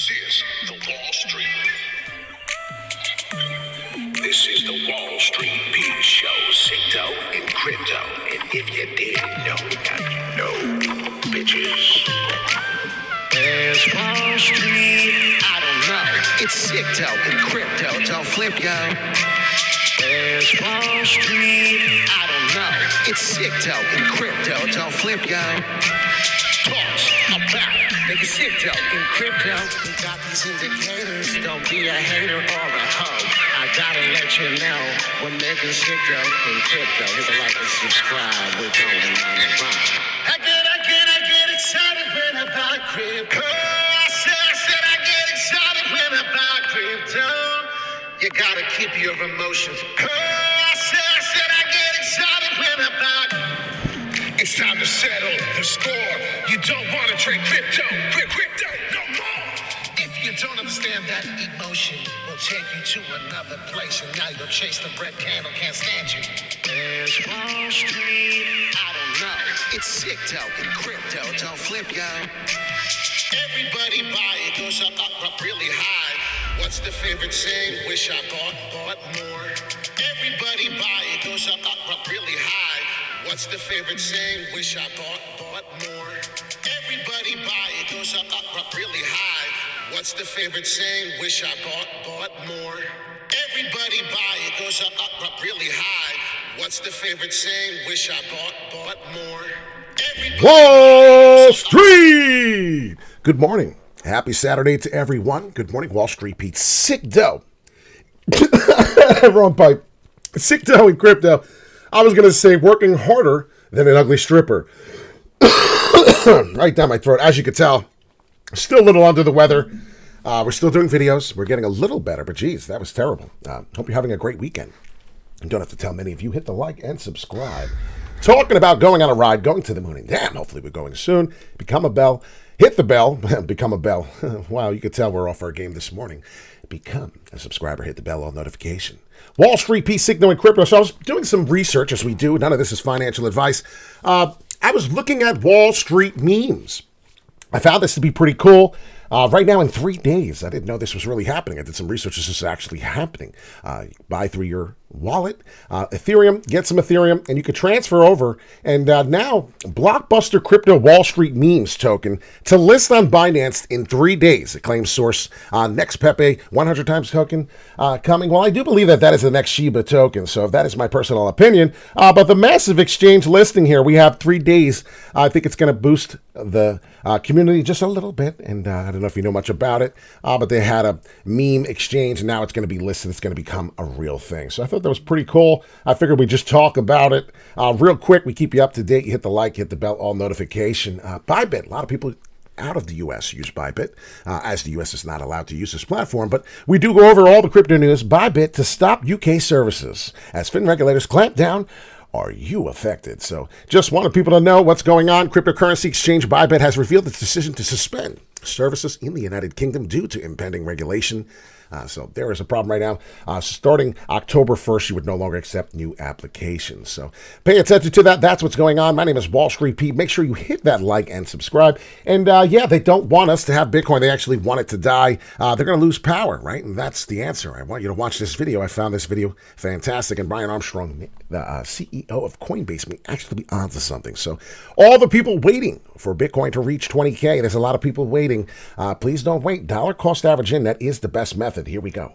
This is the Wall Street. This is the Wall Street Beat Show, Crypto and Crypto. And if you didn't know, now you know, bitches. There's Wall Street. I don't know. It's Crypto and Crypto. Don't flip, yo. There's Wall Street. I don't know. It's Crypto and Crypto. Don't flip, yo. Talks about nigga Crypto and Crypto. We got these indicators. Don't be a hater or a hoe. I gotta let you know we're making Crypto and Crypto. Hit the like and subscribe. We're going on the run. I get excited when I buy crypto. I said I get excited when I buy crypto. You gotta keep your emotions. I said I get excited when I buy. It's time to settle the score. You don't want to trade crypto no more. If you don't understand that emotion, will take you to another place, and now you'll chase the red candle. Can't stand you. There's Wall Street. I don't know. It's Crypto and Crypto. Don't flip, yo. Everybody buy it, goes up really high. What's the favorite saying? Wish I bought more. Everybody buy it, goes up really high. What's the favorite saying? Wish I bought more. Everybody buy it, goes up really high. What's the favorite saying? Wish I bought more. Everybody buy it, goes up really high. What's the favorite saying? Wish I bought more. Wall Street! Good morning. Happy Saturday to everyone. Good morning, Wall Street Pete. Sick dough. Wrong pipe. Sick dough and crypto. I was going to say working harder than an ugly stripper. Right down my throat. As you can tell, still a little under the weather. We're still doing videos. We're getting a little better, but geez, that was terrible. Hope you're having a great weekend. You don't have to tell many of you. Hit the like and subscribe. Talking about going on a ride, going to the moon. And damn, hopefully we're going soon. Become a bell. Hit the bell. Become a bell. Wow, you could tell we're off our game this morning. Become a subscriber. Hit the bell on notification. Wall Street, P, Signal, and Crypto. So I was doing some research, as we do. None of this is financial advice. I was looking at Wall Street memes. I found this to be pretty cool. Right now in 3 days, I didn't know this was really happening. I did some research. This is actually happening. Buy through your wallet, Ethereum, get some Ethereum, and you could transfer over. And now, Blockbuster Crypto Wall Street Memes token to list on Binance in 3 days. It claims source next Pepe 100 times token coming. Well, I do believe that is the next Shiba token. So that is my personal opinion. But the massive exchange listing here, we have 3 days. I think it's going to boost the community just a little bit. And I don't know if you know much about it, but they had a meme exchange, and now it's going to be listed. It's going to become a real thing. So I thought that was pretty cool. I figured we'd just talk about it real quick. We keep you up to date. You hit the like, hit the bell, all notification. Bybit, a lot of people out of the U.S. use Bybit, as the U.S. is not allowed to use this platform. But we do go over all the crypto news. Bybit to stop UK services as FIN regulators clamp down. Are you affected? So just wanted people to know what's going on. Cryptocurrency exchange Bybit has revealed its decision to suspend services in the United Kingdom due to impending regulation. So there is a problem right now. Starting October 1st, you would no longer accept new applications. So pay attention to that. That's what's going on. My name is Wall Street Pete. Make sure you hit that like and subscribe. And yeah, they don't want us to have Bitcoin. They actually want it to die. They're going to lose power, right? And that's the answer. I want you to watch this video. I found this video fantastic. And Brian Armstrong, the CEO of Coinbase, may actually be onto something. So all the people waiting for Bitcoin to reach 20K, there's a lot of people waiting. Please don't wait. Dollar cost average in, that is the best method. Here we go.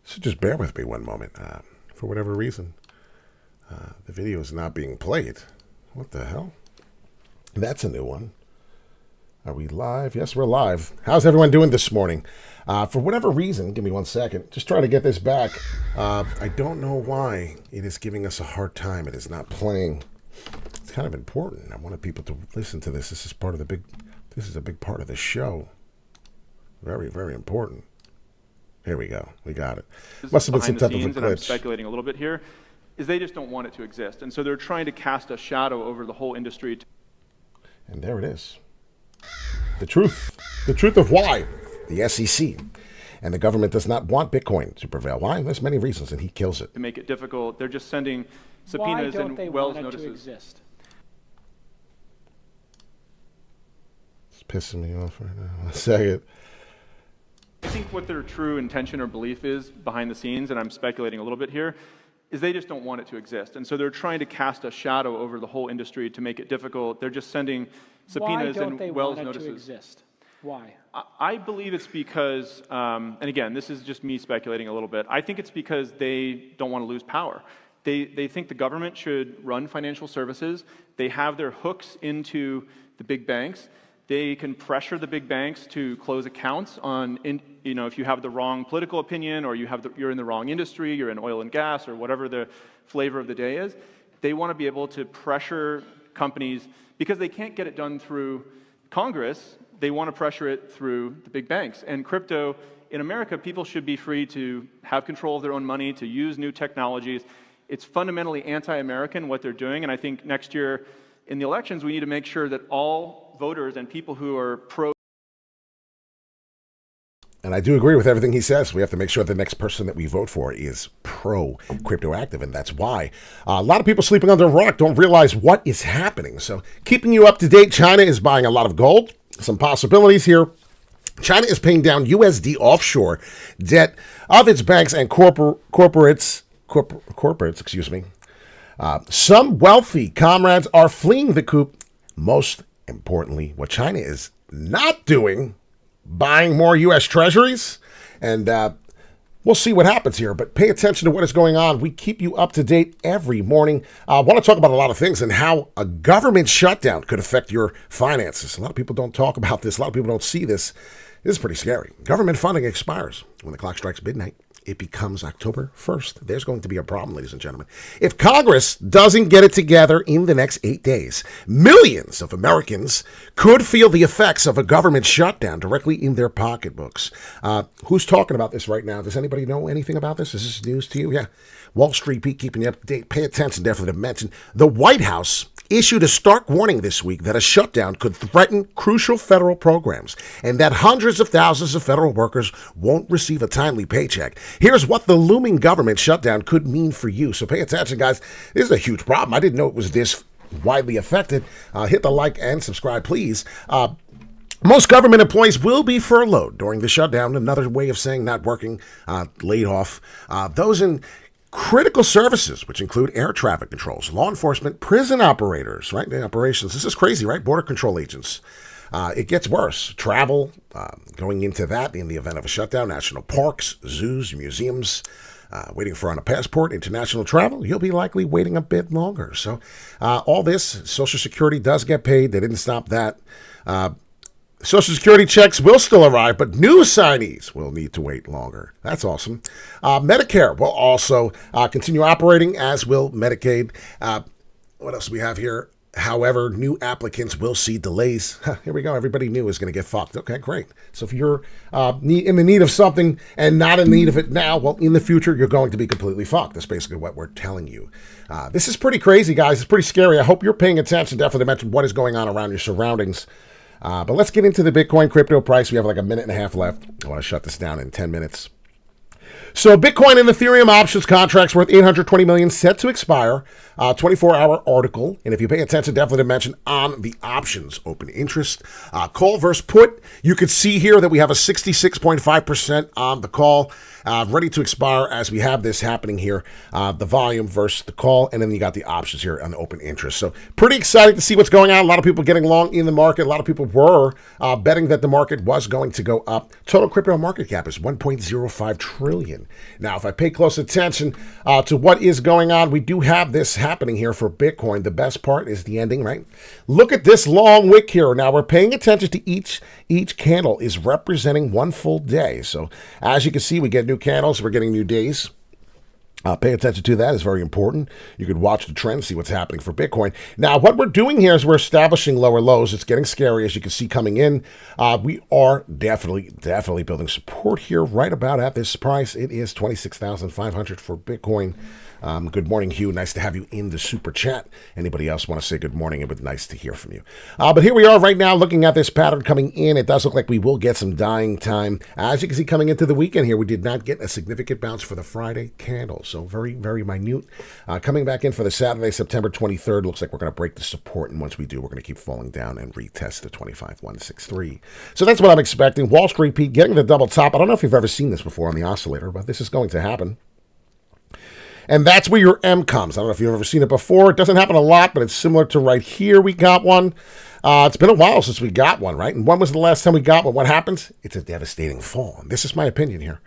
So just bear with me one moment. For whatever reason, the video is not being played. What the hell? That's a new one. Are we live? Yes, we're live. How's everyone doing this morning? For whatever reason, give me 1 second. Just trying to get this back. I don't know why it is giving us a hard time. It is not playing. It's kind of important. I wanted people to listen to this. This is part of the big This is a big part of the show. Very, very important. Here we go. We got it. Must have been some type of a glitch. And I'm speculating a little bit here, is they just don't want it to exist. And so they're trying to cast a shadow over the whole industry. And there it is. The truth. The truth of why the SEC and the government does not want Bitcoin to prevail. Why? There's many reasons, and he kills it. To make it difficult, they're just sending subpoenas and Wells notices. To exist? It's pissing me off right now. One second. I think what their true intention or belief is behind the scenes, and I'm speculating a little bit here, is they just don't want it to exist. And so they're trying to cast a shadow over the whole industry to make it difficult. They're just sending subpoenas and Wells notices. To exist? Why? I believe it's because, and again, this is just me speculating a little bit, I think it's because they don't want to lose power. They think the government should run financial services. They have their hooks into the big banks. They can pressure the big banks to close accounts on, if you have the wrong political opinion or you're in the wrong industry, you're in oil and gas or whatever the flavor of the day is. They want to be able to pressure companies because they can't get it done through Congress. They want to pressure it through the big banks. And crypto, in America, people should be free to have control of their own money, to use new technologies. It's fundamentally anti-American what they're doing, and I think next year in the elections we need to make sure that all voters and people who are pro. And I do agree with everything he says. We have to make sure the next person that we vote for is pro-crypto active, and that's why. A lot of people sleeping under a rock don't realize what is happening. So keeping you up to date, China is buying a lot of gold. Some possibilities here. China is paying down USD offshore debt of its banks and corporates. Some wealthy comrades are fleeing the coup. Most importantly, what China is not doing, buying more U.S. treasuries. And we'll see what happens here, but pay attention to what is going on. We keep you up to date every morning. I want to talk about a lot of things and how a government shutdown could affect your finances. A lot of people don't talk about this. A lot of people don't see this. This is pretty scary. Government funding expires when the clock strikes midnight. It becomes October 1st. There's going to be a problem, ladies and gentlemen. If Congress doesn't get it together in the next 8 days, millions of Americans could feel the effects of a government shutdown directly in their pocketbooks. Who's talking about this right now? Does anybody know anything about this? Is this news to you? Yeah. Wall Street Beat keeping you up to date. Pay attention, definitely, to mention the White House issued a stark warning this week that a shutdown could threaten crucial federal programs and that hundreds of thousands of federal workers won't receive a timely paycheck. Here's what the looming government shutdown could mean for you. So pay attention, guys. This is a huge problem. I didn't know it was this widely affected. Hit the like and subscribe, please. Most government employees will be furloughed during the shutdown. Another way of saying not working, laid off. Those in critical services, which include air traffic controls, law enforcement, prison operators, right? The operations. This is crazy, right? Border control agents. It gets worse. Travel, going into that in the event of a shutdown, national parks, zoos, museums, waiting for on a passport, international travel, you'll be likely waiting a bit longer. So all this, Social Security does get paid. They didn't stop that. Social Security checks will still arrive, but new signees will need to wait longer. That's awesome. Medicare will also continue operating, as will Medicaid. What else do we have here? However, new applicants will see delays. Here we go. Everybody new is going to get fucked. Okay, great. So if you're in the need of something and not in need of it now, well, in the future, you're going to be completely fucked. That's basically what we're telling you. This is pretty crazy, guys. It's pretty scary. I hope you're paying attention, definitely, to mention what is going on around your surroundings. But let's get into the Bitcoin crypto price. We have like a minute and a half left. I want to shut this down in 10 minutes. So Bitcoin and Ethereum options contracts worth $820 million set to expire. 24-hour article. And if you pay attention, definitely to mention on the options open interest. Call versus put. You could see here that we have a 66.5% on the call. Ready to expire as we have this happening here. The volume versus the call. And then you got the options here on the open interest. So pretty excited to see what's going on. A lot of people getting long in the market. A lot of people were betting that the market was going to go up. Total crypto market cap is $1.05 trillion. Now, if I pay close attention to what is going on, we do have this happening here for Bitcoin. The best part is the ending, right? Look at this long wick here. Now, we're paying attention to each candle is representing one full day. So as you can see, we get new candles. We're getting new days. Pay attention to that. It's very important. You could watch the trend, see what's happening for Bitcoin. Now, what we're doing here is we're establishing lower lows. It's getting scary, as you can see coming in. We are definitely building support here right about at this price. It is 26,500 for Bitcoin. Good morning, Hugh. Nice to have you in the super chat. Anybody else want to say good morning? It would be nice to hear from you. But here we are right now looking at this pattern coming in. It does look like we will get some dying time. As you can see coming into the weekend here, we did not get a significant bounce for the Friday candle. So very, very minute. Coming back in for the Saturday, September 23rd, looks like we're going to break the support. And once we do, we're going to keep falling down and retest the 25,163. So that's what I'm expecting. Wall Street, Pete, getting the double top. I don't know if you've ever seen this before on the oscillator, but this is going to happen. And that's where your M comes. I don't know if you've ever seen it before. It doesn't happen a lot, but it's similar to right here. We got one. It's been a while since we got one, right? And when was the last time we got one? What happens? It's a devastating fall. And this is my opinion here.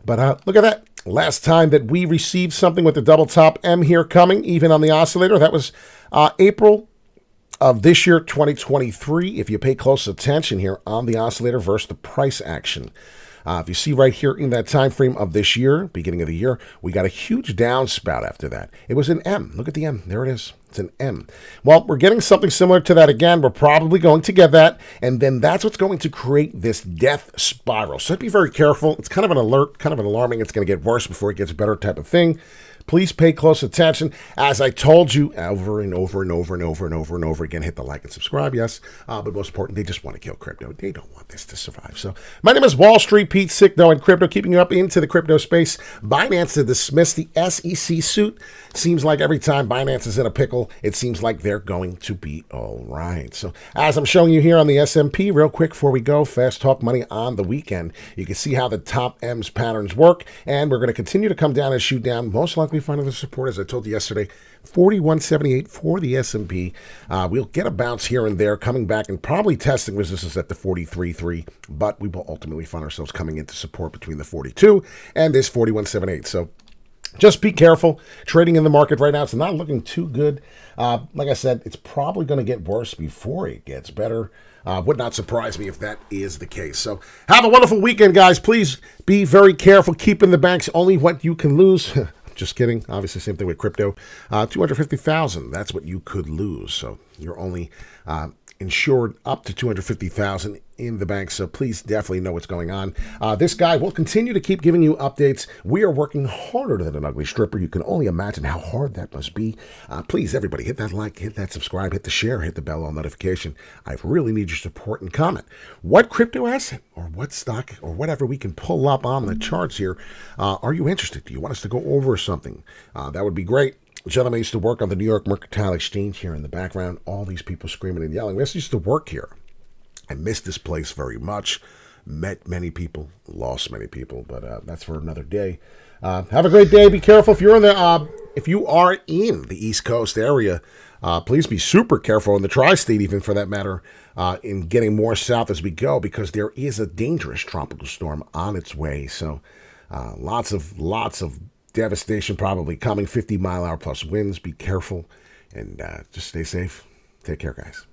But look at that. Last time that we received something with the double top M here coming, even on the oscillator, that was April of this year, 2023. If you pay close attention here on the oscillator versus the price action. If you see right here in that time frame of this year, beginning of the year, we got a huge down spout after that. It was an M. Look at the M. There it is. It's an M. Well, we're getting something similar to that again. We're probably going to get that. And then that's what's going to create this death spiral. So be very careful. It's kind of an alert, kind of an alarming. It's going to get worse before it gets better type of thing. Please pay close attention. As I told you over and over and over and over and over and over again, hit the like and subscribe, yes. But most important, they just want to kill crypto. They don't want this to survive. So my name is Wall Street Pete, Sickno and Crypto, keeping you up into the crypto space. Binance to dismiss the SEC suit. Seems like every time Binance is in a pickle, it seems like they're going to be all right. So as I'm showing you here on the S&P, real quick before we go, fast talk money on the weekend. You can see how the top M's patterns work, and we're going to continue to come down and shoot down, most likely find another support, as I told you yesterday, 4178 for the S&P. We'll get a bounce here and there, coming back and probably testing resistance at the 43.3, but we will ultimately find ourselves coming into support between the 42 and this 4178. So just be careful. Trading in the market right now, it's not looking too good. Like I said, it's probably going to get worse before it gets better. Would not surprise me if that is the case. So have a wonderful weekend, guys. Please be very careful. Keep in the banks only what you can lose. Just kidding. Obviously, same thing with crypto. 250,000. That's what you could lose. So you're only insured up to 250,000 in the bank. So please definitely know what's going on. This guy will continue to keep giving you updates. We are working harder than an ugly stripper. You can only imagine how hard that must be. Please, everybody, hit that like, hit that subscribe, hit the share, hit the bell on notification. I really need your support and comment. What crypto asset or what stock or whatever we can pull up on the charts here, are you interested? Do you want us to go over something? That would be great. Gentlemen, I used to work on the New York Mercantile Exchange here in the background. All these people screaming and yelling. We used to work here. I miss this place very much. Met many people, lost many people, but that's for another day. Have a great day. Be careful if you're in the if you are in the East Coast area. Please be super careful in the tri-state, even for that matter, in getting more south as we go, because there is a dangerous tropical storm on its way. So lots of devastation probably coming. 50-mile-an-hour plus winds. Be careful and just stay safe. Take care, guys.